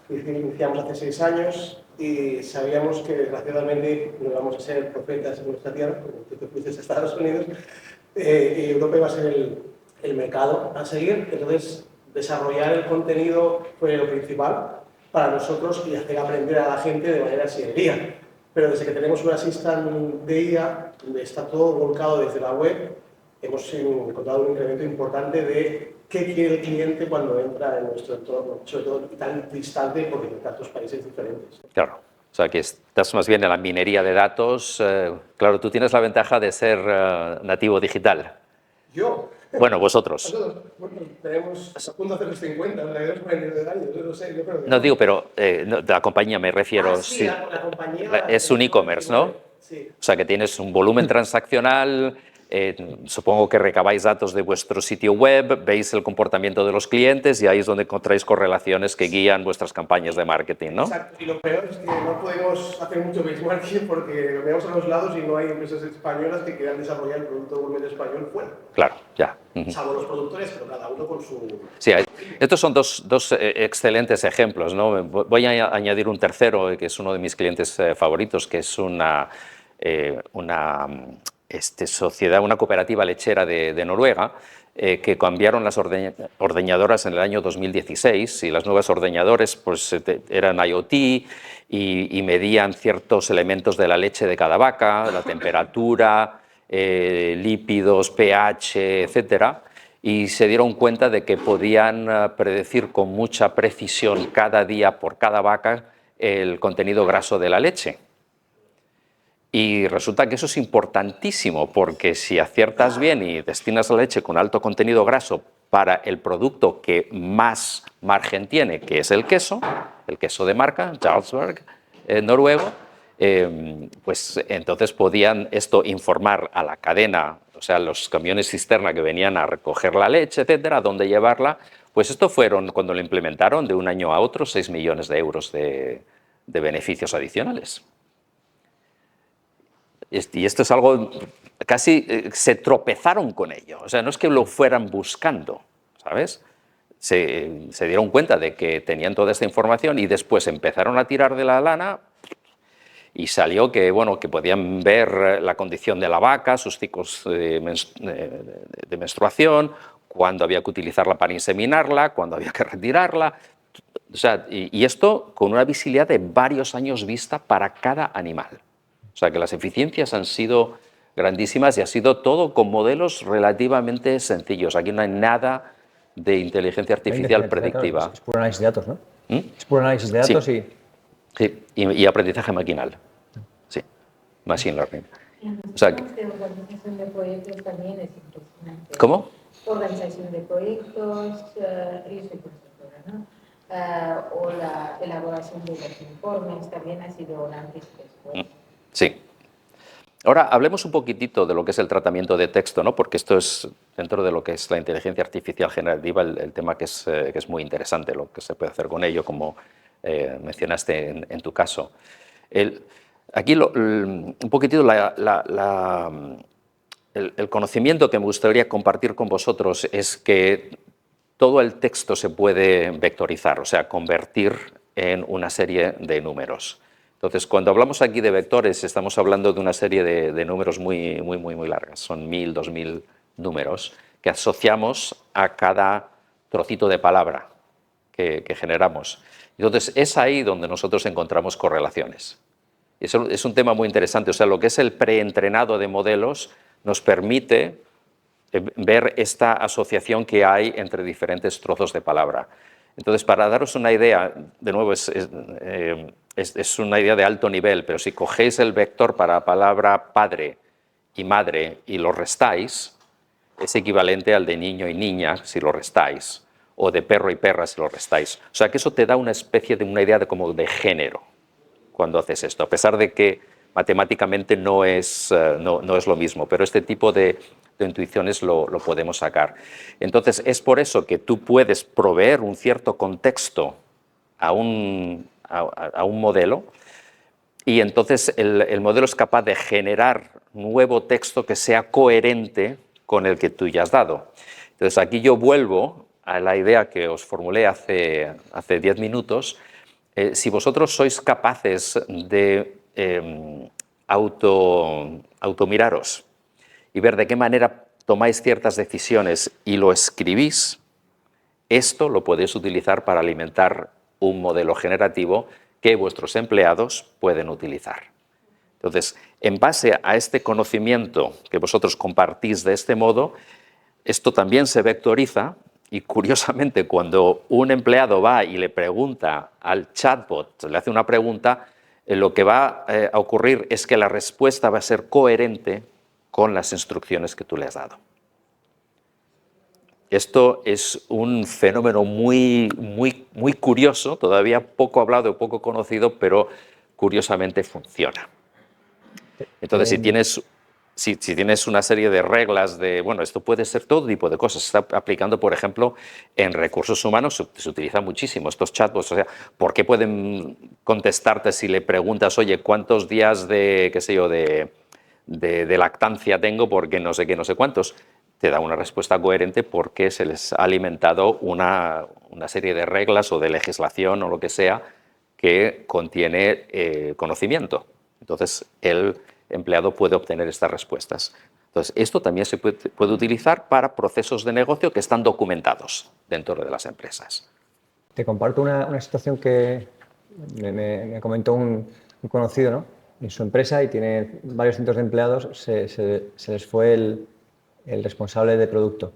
Speaker 5: que iniciamos hace 6 años y sabíamos que, desgraciadamente, no íbamos a ser profetas en nuestra tierra, porque tú te fuiste a Estados Unidos, y Europa iba a ser el mercado a seguir. Entonces, desarrollar el contenido fue lo principal para nosotros y hacer aprender a la gente de manera sencilla. Pero desde que tenemos un assistant de IA, donde está todo volcado desde la web, hemos encontrado un incremento importante de qué quiere el cliente cuando entra en nuestro entorno, sobre todo tan distante porque en tantos países diferentes.
Speaker 1: Claro, o sea que estás más bien en la minería de datos. Claro, tú tienes la ventaja de ser nativo digital.
Speaker 5: ¿Yo?
Speaker 1: Bueno, vosotros.
Speaker 5: Nosotros, bueno, tenemos a punto de hacer los 50, o sea, yo de años, yo no sé, yo creo que
Speaker 1: No digo, pero de la compañía me refiero.
Speaker 5: sí,
Speaker 1: sí.
Speaker 5: la compañía...
Speaker 1: Es un e-commerce, ¿no?
Speaker 5: Sí.
Speaker 1: O sea que tienes un volumen transaccional, supongo que recabáis datos de vuestro sitio web, veis el comportamiento de los clientes y ahí es donde encontráis correlaciones que guían vuestras campañas de marketing, ¿no?
Speaker 5: Exacto, y lo peor es que no podemos hacer mucho benchmarking porque lo miramos a los lados y no hay empresas españolas que quieran desarrollar el producto gourmet español fuera.
Speaker 1: Claro, ya.
Speaker 5: Salvo los productores, pero cada uno con su...
Speaker 1: Sí, estos son dos excelentes ejemplos, ¿no? Voy a añadir un tercero, que es uno de mis clientes favoritos, que es una sociedad, una cooperativa lechera de Noruega, que cambiaron las ordeñadoras en el año 2016 y las nuevas ordeñadores pues, eran IoT y medían ciertos elementos de la leche de cada vaca, la temperatura, lípidos, pH, etcétera, y se dieron cuenta de que podían predecir con mucha precisión cada día por cada vaca el contenido graso de la leche. Y resulta que eso es importantísimo porque si aciertas bien y destinas la leche con alto contenido graso para el producto que más margen tiene, que es el queso de marca, Jarlsberg, noruego, pues entonces podían esto informar a la cadena, o sea, los camiones cisterna que venían a recoger la leche, etcétera, a dónde llevarla. Pues esto fueron, cuando lo implementaron, de un año a otro, 6 millones de euros de beneficios adicionales. Y esto es algo, casi se tropezaron con ello, o sea, no es que lo fueran buscando, ¿sabes? Se dieron cuenta de que tenían toda esta información y después empezaron a tirar de la lana y salió que, bueno, que podían ver la condición de la vaca, sus ciclos de menstruación, cuándo había que utilizarla para inseminarla, cuándo había que retirarla. O sea, y esto con una visibilidad de varios años vista para cada animal. O sea que las eficiencias han sido grandísimas y ha sido todo con modelos relativamente sencillos. Aquí no hay nada de inteligencia artificial predictiva.
Speaker 3: Claro, es puro análisis de datos, ¿no?
Speaker 1: ¿Mm?
Speaker 3: Es puro análisis de datos
Speaker 1: sí. Sí, y aprendizaje maquinal. Sí, machine learning.
Speaker 6: O sea, de organización de proyectos también es impresionante.
Speaker 1: ¿Cómo?
Speaker 6: Organización de proyectos, yo soy consultora, ¿no? O la elaboración de los informes también ha sido un antes y después.
Speaker 1: Sí. Ahora hablemos un poquitito de lo que es el tratamiento de texto, ¿no? Porque esto es, dentro de lo que es la inteligencia artificial generativa, el tema que es muy interesante, lo que se puede hacer con ello, como mencionaste en tu caso. Aquí un poquitito el conocimiento que me gustaría compartir con vosotros es que todo el texto se puede vectorizar, o sea, convertir en una serie de números. Entonces, cuando hablamos aquí de vectores, estamos hablando de una serie de números muy largas. Son 1000, 2000 números que asociamos a cada trocito de palabra que generamos. Entonces, es ahí donde nosotros encontramos correlaciones. Y eso es un tema muy interesante. O sea, lo que es el preentrenado de modelos nos permite ver esta asociación que hay entre diferentes trozos de palabra. Entonces, para daros una idea, de nuevo, es una idea de alto nivel, pero si cogéis el vector para la palabra padre y madre y lo restáis, es equivalente al de niño y niña si lo restáis, o de perro y perra si lo restáis. O sea, que eso te da una especie de una idea como de género cuando haces esto, a pesar de que matemáticamente no es lo mismo, pero este tipo de intuiciones lo podemos sacar. Entonces, es por eso que tú puedes proveer un cierto contexto a un modelo y entonces el modelo es capaz de generar nuevo texto que sea coherente con el que tú ya has dado. Entonces, aquí yo vuelvo a la idea que os formulé hace 10 minutos. Si vosotros sois capaces de automiraros y ver de qué manera tomáis ciertas decisiones y lo escribís, esto lo podéis utilizar para alimentar un modelo generativo que vuestros empleados pueden utilizar. Entonces, en base a este conocimiento que vosotros compartís de este modo, esto también se vectoriza Y curiosamente, cuando un empleado va y le pregunta al chatbot, le hace una pregunta, lo que va a ocurrir es que la respuesta va a ser coherente con las instrucciones que tú le has dado. Esto es un fenómeno muy curioso, todavía poco hablado y poco conocido, pero curiosamente funciona. Entonces, si tienes una serie de reglas de, bueno, esto puede ser todo tipo de cosas. Se está aplicando, por ejemplo, en recursos humanos, se utiliza muchísimo estos chatbots. O sea, ¿por qué pueden contestarte si le preguntas, oye, cuántos días de, qué sé yo, de lactancia tengo porque no sé qué, no sé cuántos? Te da una respuesta coherente porque se les ha alimentado una serie de reglas o de legislación o lo que sea que contiene conocimiento. Entonces, el empleado puede obtener estas respuestas. Entonces, esto también se puede utilizar para procesos de negocio que están documentados dentro de las empresas.
Speaker 3: Te comparto una situación que me comentó un conocido, ¿no? En su empresa, y tiene varios cientos de empleados, se les fue el responsable de producto.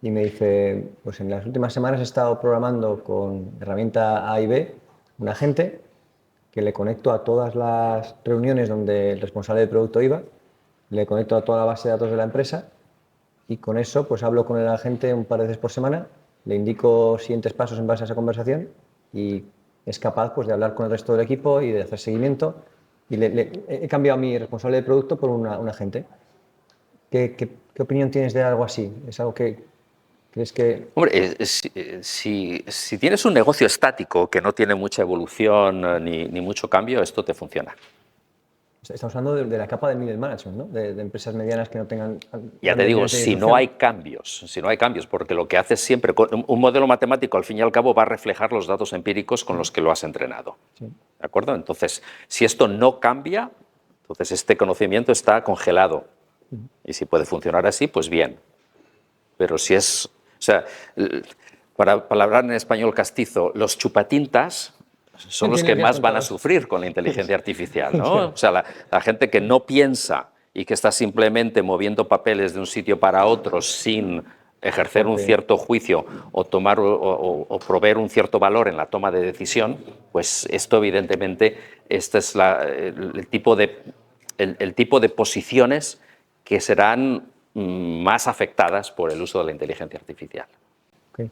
Speaker 3: Y me dice, pues en las últimas semanas he estado programando con herramienta A y B un agente que le conecto a todas las reuniones donde el responsable de producto iba, le conecto a toda la base de datos de la empresa y con eso pues hablo con el agente un par de veces por semana, le indico siguientes pasos en base a esa conversación y es capaz pues de hablar con el resto del equipo y de hacer seguimiento y he cambiado a mi responsable de producto por un agente. ¿Qué opinión tienes de algo así? ¿Es algo que crees que...?
Speaker 1: Hombre, si tienes un negocio estático que no tiene mucha evolución ni mucho cambio, esto te funciona.
Speaker 3: Estamos hablando de la capa de middle management, ¿no? De empresas medianas que no tengan...
Speaker 1: Ya te digo, si no hay cambios, porque lo que haces siempre, un modelo matemático al fin y al cabo va a reflejar los datos empíricos con los que lo has entrenado. Sí. ¿De acuerdo? Entonces, si esto no cambia, entonces este conocimiento está congelado. Y si puede funcionar así, pues bien. Pero si es... O sea, para hablar en español castizo, los chupatintas son los que más van a sufrir con la inteligencia artificial, ¿no? O sea, la gente que no piensa y que está simplemente moviendo papeles de un sitio para otro sin ejercer un cierto juicio o tomar o proveer un cierto valor en la toma de decisión, pues esto evidentemente este es el tipo de posiciones que serán más afectadas por el uso de la inteligencia artificial.
Speaker 3: Okay.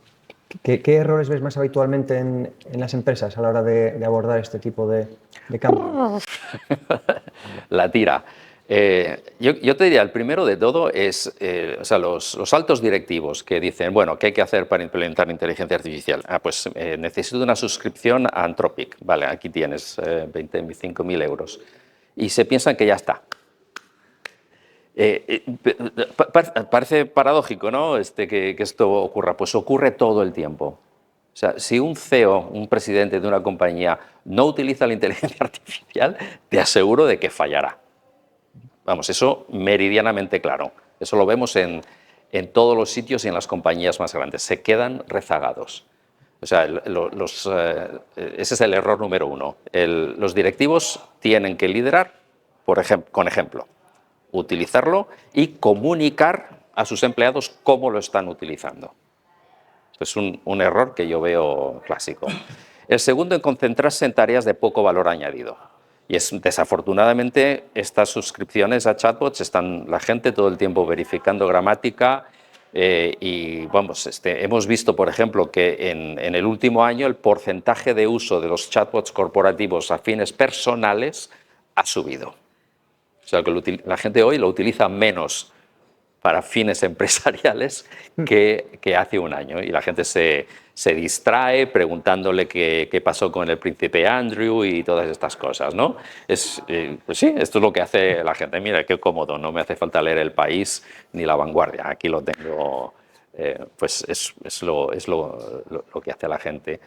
Speaker 3: ¿Qué errores ves más habitualmente en las empresas a la hora de abordar este tipo de cambios?
Speaker 1: La tira. Yo te diría, el primero de todo es o sea, los altos directivos que dicen, bueno, ¿qué hay que hacer para implementar inteligencia artificial? Pues necesito una suscripción a Anthropic. Vale, aquí tienes 25.000 euros. Y se piensan que ya está. Parece paradójico, ¿no? Que esto ocurra. Pues ocurre todo el tiempo. O sea, si un CEO, un presidente de una compañía, no utiliza la inteligencia artificial, te aseguro de que fallará. Vamos, eso meridianamente claro. Eso lo vemos en todos los sitios y en las compañías más grandes. Se quedan rezagados. O sea, ese es el error número uno. Los directivos tienen que liderar con ejemplo. Utilizarlo y comunicar a sus empleados cómo lo están utilizando. Esto es un error que yo veo clásico. El segundo, en concentrarse en tareas de poco valor añadido. Y desafortunadamente estas suscripciones a chatbots están la gente todo el tiempo verificando gramática y vamos, hemos visto, por ejemplo, que en el último año el porcentaje de uso de los chatbots corporativos a fines personales ha subido. O sea, que la gente hoy lo utiliza menos para fines empresariales que hace un año. Y la gente se distrae preguntándole qué pasó con el príncipe Andrew y todas estas cosas, ¿no? Pues sí, esto es lo que hace la gente. Mira, qué cómodo, no me hace falta leer El País ni La Vanguardia. Aquí lo tengo, pues es lo que hace la gente.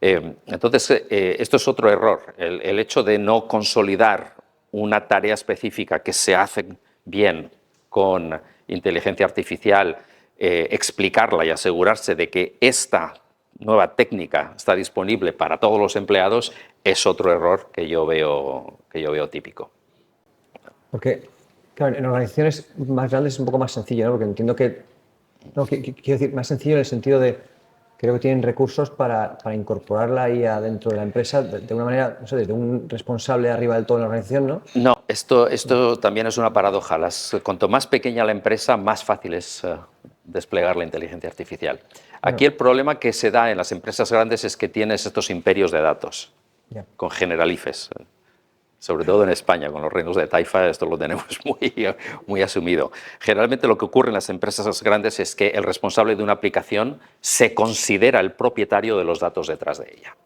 Speaker 1: Entonces, esto es otro error, el hecho de no consolidar una tarea específica que se hace bien con inteligencia artificial, explicarla y asegurarse de que esta nueva técnica está disponible para todos los empleados es otro error que yo veo típico.
Speaker 3: Porque, claro, en organizaciones más grandes es un poco más sencillo, ¿no? Porque entiendo que No, quiero decir, más sencillo en el sentido de, creo que tienen recursos para incorporar la IA dentro de la empresa de una manera, no sé, desde un responsable arriba del todo en la organización, ¿no?
Speaker 1: No, esto también es una paradoja. Cuanto más pequeña la empresa, más fácil es desplegar la inteligencia artificial. Aquí el problema que se da en las empresas grandes es que tienes estos imperios de datos, con generalifes. Sobre todo en España, con los reinos de Taifa, esto lo tenemos muy asumido. Generalmente lo que ocurre en las empresas grandes es que el responsable de una aplicación se considera el propietario de los datos detrás de ella.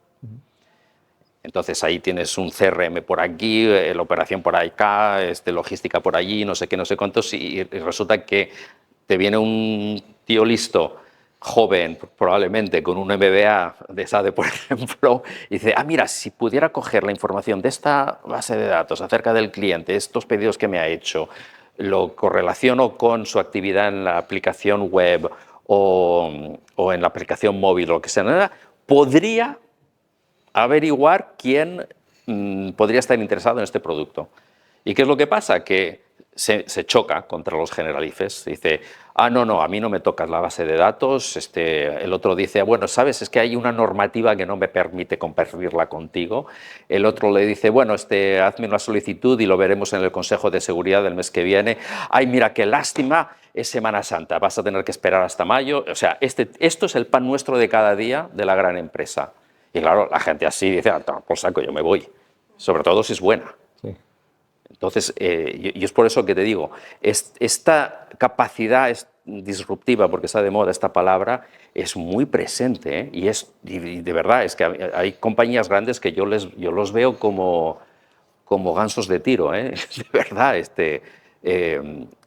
Speaker 1: Entonces ahí tienes un CRM por aquí, la operación por acá, logística por allí, no sé qué, no sé cuántos, y resulta que te viene un tío listo, joven, probablemente con un MBA de SADE, por ejemplo, y dice, mira, si pudiera coger la información de esta base de datos acerca del cliente, estos pedidos que me ha hecho, lo correlaciono con su actividad en la aplicación web o en la aplicación móvil o lo que sea, podría averiguar quién podría estar interesado en este producto. ¿Y qué es lo que pasa? Que se choca contra los generalifes. Dice, no, a mí no me tocas la base de datos. El otro dice, bueno, sabes, es que hay una normativa que no me permite compartirla contigo. El otro le dice, bueno, hazme una solicitud y lo veremos en el Consejo de Seguridad del mes que viene. Ay, mira, qué lástima, es Semana Santa, vas a tener que esperar hasta mayo. O sea, esto es el pan nuestro de cada día de la gran empresa. Y claro, la gente así dice, por saco, yo me voy. Sobre todo si es buena.
Speaker 3: Sí.
Speaker 1: Entonces, y es por eso que te digo, esta capacidad disruptiva, porque está de moda esta palabra, es muy presente, ¿eh? Y de verdad, es que hay compañías grandes que yo los veo como gansos de tiro, ¿eh? De verdad,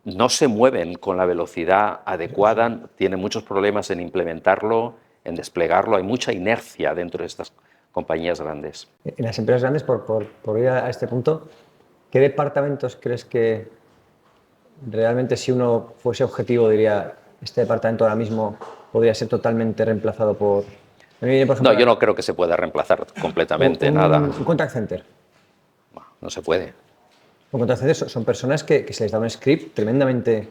Speaker 1: no se mueven con la velocidad adecuada, tienen muchos problemas en implementarlo, en desplegarlo, hay mucha inercia dentro de estas compañías grandes.
Speaker 3: En las empresas grandes, por ir a este punto, ¿qué departamentos crees que realmente, si uno fuese objetivo, diría, este departamento ahora mismo podría ser totalmente reemplazado por...
Speaker 1: No, yo no creo que se pueda reemplazar completamente nada.
Speaker 3: Un contact center.
Speaker 1: No se puede.
Speaker 3: Un contact center son personas que se les da un script tremendamente...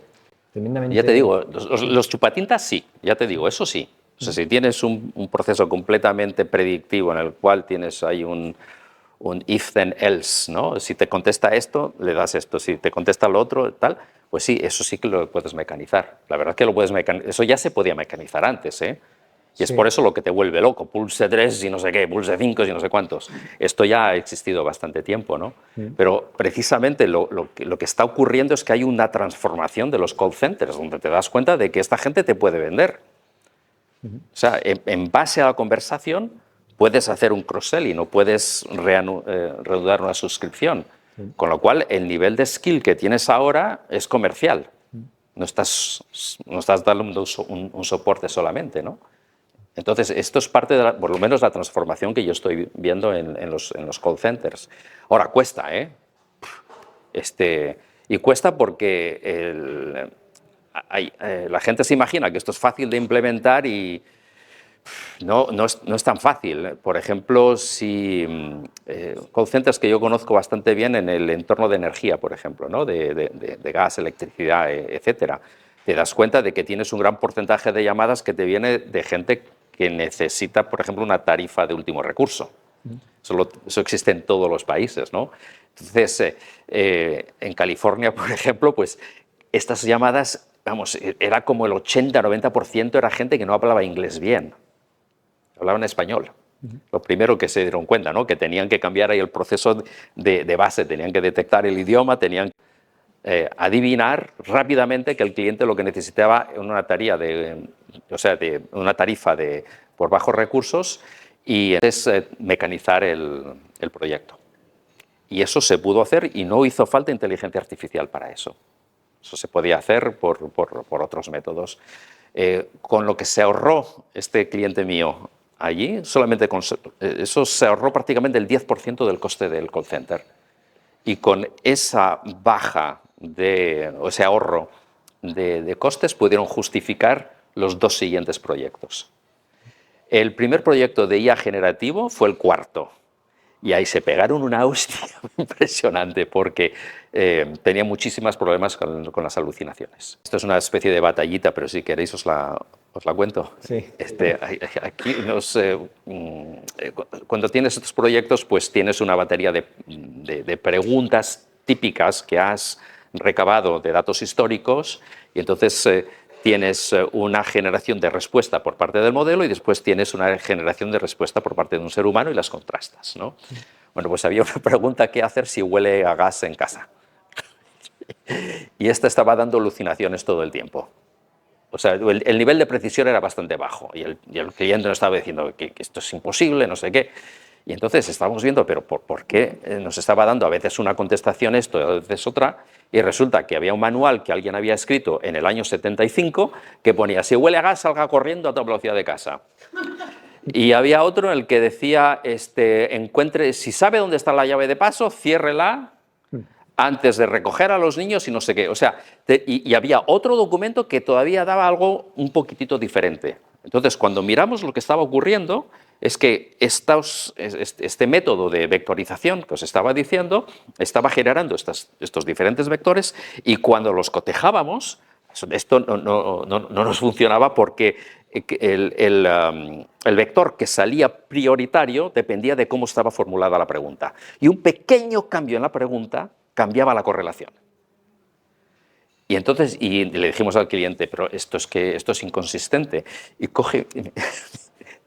Speaker 1: Ya te digo, los chupatintas sí, ya te digo, eso sí. O sea, si tienes un proceso completamente predictivo en el cual tienes ahí un if then else, ¿no? Si te contesta esto, le das esto. Si te contesta lo otro, tal, pues sí, eso sí que lo puedes mecanizar. La verdad es que lo puedes mecanizar. Eso ya se podía mecanizar antes, ¿eh? Y es por eso lo que te vuelve loco. Pulse 3 y no sé qué, Pulse 5 y no sé cuántos. Esto ya ha existido bastante tiempo, ¿no? Pero precisamente lo que está ocurriendo es que hay una transformación de los call centers, donde te das cuenta de que esta gente te puede vender. O sea, en base a la conversación puedes hacer un cross-selling o puedes reanudar una suscripción. Con lo cual, el nivel de skill que tienes ahora es comercial. No estás dando un soporte solamente, ¿no? Entonces, esto es parte de, por lo menos, la transformación que yo estoy viendo en los call centers. Ahora, cuesta, ¿eh? Y cuesta porque la gente se imagina que esto es fácil de implementar y no es tan fácil. Por ejemplo, call centers que yo conozco bastante bien en el entorno de energía, por ejemplo, ¿no? de gas, electricidad, etcétera, te das cuenta de que tienes un gran porcentaje de llamadas que te viene de gente que necesita, por ejemplo, una tarifa de último recurso. Eso existe en todos los países, ¿no? Entonces, en California, por ejemplo, pues estas llamadas, vamos, era como el 80-90% era gente que no hablaba inglés bien, hablaban español. Lo primero que se dieron cuenta, ¿no? Que tenían que cambiar ahí el proceso de base, tenían que detectar el idioma, tenían que adivinar rápidamente que el cliente lo que necesitaba era una tarifa por bajos recursos y entonces mecanizar el proyecto. Y eso se pudo hacer y no hizo falta inteligencia artificial para eso. Eso se podía hacer por otros métodos. Con lo que se ahorró este cliente mío allí, eso se ahorró prácticamente el 10% del coste del call center. Y con esa ese ahorro de costes pudieron justificar los 2 siguientes proyectos. El primer proyecto de IA generativo fue el cuarto. Y ahí se pegaron una hostia impresionante porque tenía muchísimos problemas con las alucinaciones. Esto es una especie de batallita, pero si queréis os la cuento.
Speaker 3: Sí.
Speaker 1: Aquí cuando tienes estos proyectos, pues tienes una batería de preguntas típicas que has recabado de datos históricos y entonces tienes una generación de respuesta por parte del modelo y después tienes una generación de respuesta por parte de un ser humano y las contrastas, ¿no? Bueno, pues había una pregunta: ¿qué hacer si huele a gas en casa? Y esta estaba dando alucinaciones todo el tiempo. O sea, el nivel de precisión era bastante bajo y el cliente nos estaba diciendo que esto es imposible, no sé qué. Y entonces estábamos viendo, pero ¿por qué nos estaba dando a veces una contestación esto, a veces otra? Y resulta que había un manual que alguien había escrito en el año 75 que ponía: si huele a gas, salga corriendo a toda velocidad de casa. Y había otro en el que decía, encuentre, si sabe dónde está la llave de paso, ciérrela antes de recoger a los niños y no sé qué. O sea, y había otro documento que todavía daba algo un poquitito diferente. Entonces, cuando miramos lo que estaba ocurriendo, es que este método de vectorización que os estaba diciendo estaba generando estos diferentes vectores, y cuando los cotejábamos, esto no nos funcionaba porque el vector que salía prioritario dependía de cómo estaba formulada la pregunta. Y un pequeño cambio en la pregunta cambiaba la correlación. Y entonces le dijimos al cliente: pero esto es inconsistente. Y coge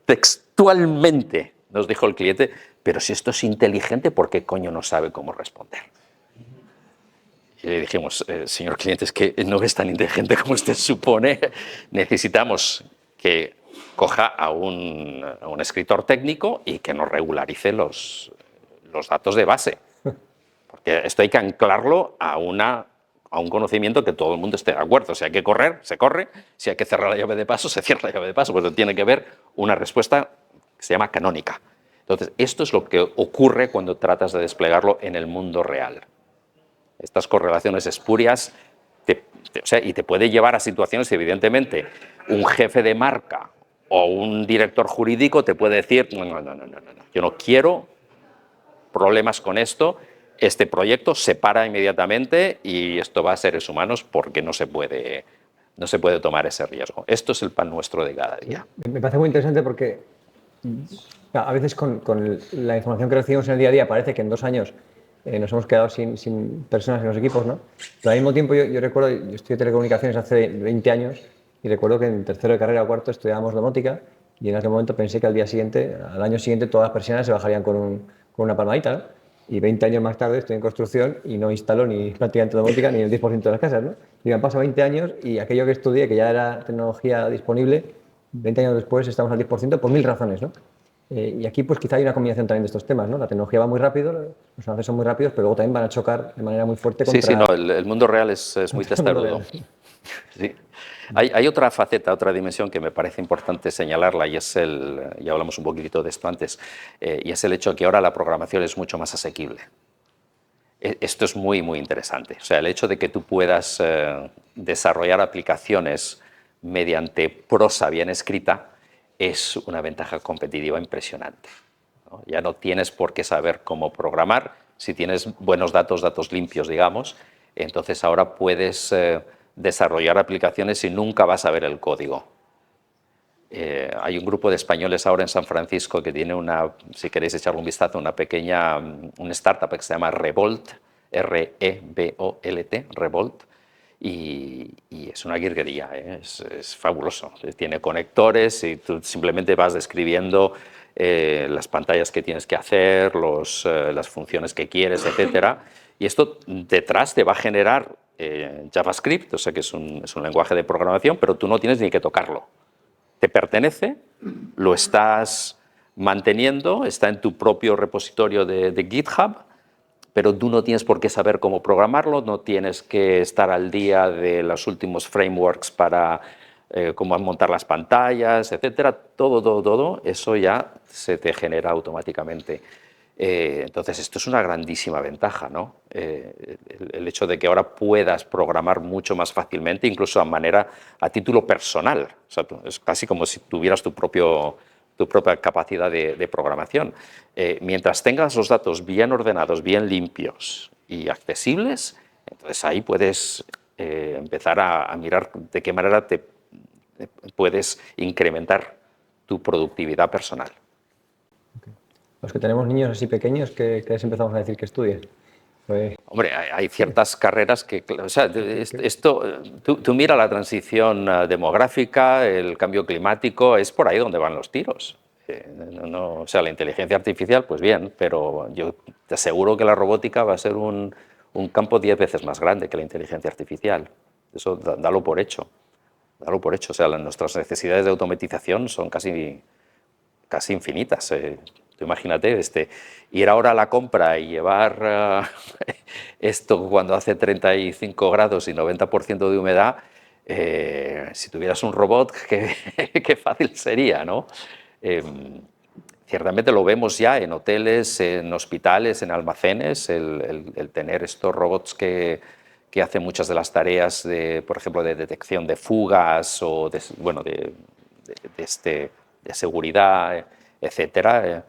Speaker 1: textualmente, nos dijo el cliente: pero si esto es inteligente, ¿por qué coño no sabe cómo responder? Y le dijimos: señor cliente, es que no es tan inteligente como usted supone. Necesitamos que coja a un escritor técnico y que nos regularice los datos de base. Porque esto hay que anclarlo a un conocimiento que todo el mundo esté de acuerdo. Si hay que correr, se corre. Si hay que cerrar la llave de paso, se cierra la llave de paso. Pues tiene que haber una respuesta que se llama canónica. Entonces, esto es lo que ocurre cuando tratas de desplegarlo en el mundo real. Estas correlaciones espurias y te puede llevar a situaciones, evidentemente, un jefe de marca o un director jurídico te puede decir: no, yo no quiero problemas con esto. Este proyecto se para inmediatamente y esto va a seres humanos porque no se puede tomar ese riesgo. Esto es el pan nuestro de cada día.
Speaker 3: Me parece muy interesante porque a veces con la información que recibimos en el día a día parece que en 2 años nos hemos quedado sin personas en los equipos, ¿no? Pero al mismo tiempo yo recuerdo, yo estudié telecomunicaciones hace 20 años y recuerdo que en tercero de carrera o cuarto estudiábamos domótica y en aquel momento pensé que al año siguiente todas las persianas se bajarían con una palmadita, ¿no? Y 20 años más tarde estoy en construcción y no instalo ni prácticamente domótica ni el 10% de las casas, ¿no? Y me han pasado 20 años y aquello que estudié, que ya era tecnología disponible, 20 años después estamos al 10% por 1000 razones, ¿no? Y aquí pues quizá hay una combinación también de estos temas, ¿no? La tecnología va muy rápido, los avances son muy rápidos, pero luego también van a chocar de manera muy fuerte contra...
Speaker 1: Sí, no, el mundo real es muy testarudo. Sí. Hay otra faceta, otra dimensión que me parece importante señalarla, y es ya hablamos un poquitito de esto antes, y es el hecho de que ahora la programación es mucho más asequible. Esto es muy, muy interesante. O sea, el hecho de que tú puedas desarrollar aplicaciones mediante prosa bien escrita es una ventaja competitiva impresionante, ¿no? Ya no tienes por qué saber cómo programar. Si tienes buenos datos limpios, digamos, entonces ahora puedes desarrollar aplicaciones y nunca vas a ver el código. Hay un grupo de españoles ahora en San Francisco que tiene si queréis echarle un vistazo, una startup que se llama Revolt, R-E-V-O-L-T, Revolt, y es una guirguería, es fabuloso. Tiene conectores y tú simplemente vas describiendo las pantallas que tienes que hacer, las funciones que quieres, etc. Y esto detrás te va a generar JavaScript, o sea que es un lenguaje de programación, pero tú no tienes ni que tocarlo. Te pertenece, lo estás manteniendo, está en tu propio repositorio de GitHub, pero tú no tienes por qué saber cómo programarlo, no tienes que estar al día de los últimos frameworks para cómo montar las pantallas, etc. Todo eso ya se te genera automáticamente. Entonces, esto es una grandísima ventaja, ¿no? El hecho de que ahora puedas programar mucho más fácilmente, incluso a título personal. O sea, es casi como si tuvieras tu tu propia capacidad de programación. Mientras tengas los datos bien ordenados, bien limpios y accesibles, entonces ahí puedes empezar a mirar de qué manera te puedes incrementar tu productividad personal.
Speaker 3: Los que tenemos niños así pequeños, ¿qué les empezamos a decir que estudien? Pues,
Speaker 1: Hombre, hay ciertas carreras que, o sea, tú mira la transición demográfica, el cambio climático, es por ahí donde van los tiros. O sea, la inteligencia artificial, pues bien, pero yo te aseguro que la robótica va a ser un campo 10 veces más grande que la inteligencia artificial. Eso dalo por hecho. Dalo por hecho. O sea, nuestras necesidades de automatización son casi infinitas. Tú imagínate, ir ahora a la compra y llevar esto cuando hace 35 grados y 90% de humedad, si tuvieras un robot, qué fácil sería, ¿no? Ciertamente lo vemos ya en hoteles, en hospitales, en almacenes, el tener estos robots que hacen muchas de las tareas, por ejemplo, de detección de fugas o de seguridad, etcétera.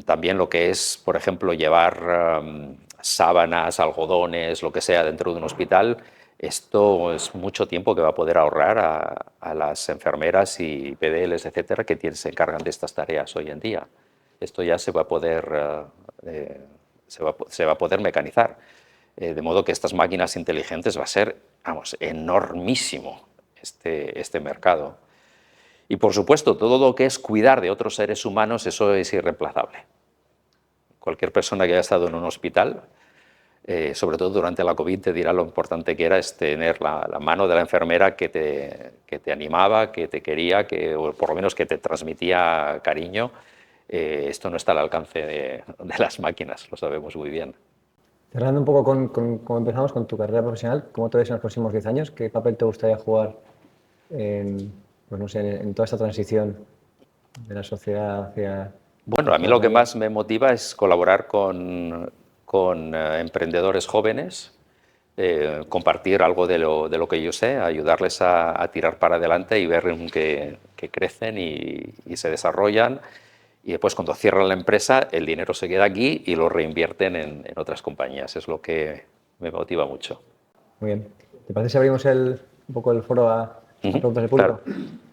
Speaker 1: También lo que es, por ejemplo, llevar sábanas, algodones, lo que sea dentro de un hospital, esto es mucho tiempo que va a poder ahorrar a las enfermeras y PDLs, etcétera, que se encargan de estas tareas hoy en día. Esto ya se va a poder, se va a poder mecanizar. De modo que estas máquinas inteligentes va a ser, vamos, enormísimo este mercado. Y por supuesto, todo lo que es cuidar de otros seres humanos, eso es irreemplazable. Cualquier persona que haya estado en un hospital, sobre todo durante la COVID, te dirá lo importante que era tener la mano de la enfermera que te animaba, que te quería, o por lo menos que te transmitía cariño. Esto no está al alcance de las máquinas, lo sabemos muy bien.
Speaker 3: cerrando un poco con cómo empezamos con tu carrera profesional, ¿cómo te ves en los próximos 10 años? ¿Qué papel te gustaría jugar pues no sé, en toda esta transición de la sociedad hacia...
Speaker 1: Bueno, a mí lo que más me motiva es colaborar con emprendedores jóvenes, compartir algo de lo que yo sé, ayudarles a tirar para adelante y ver que crecen y se desarrollan. Y después, cuando cierran la empresa, el dinero se queda aquí y lo reinvierten en otras compañías. Es lo que me motiva mucho.
Speaker 3: Muy bien. ¿Te parece si abrimos un poco el foro a preguntas del público?
Speaker 1: Claro.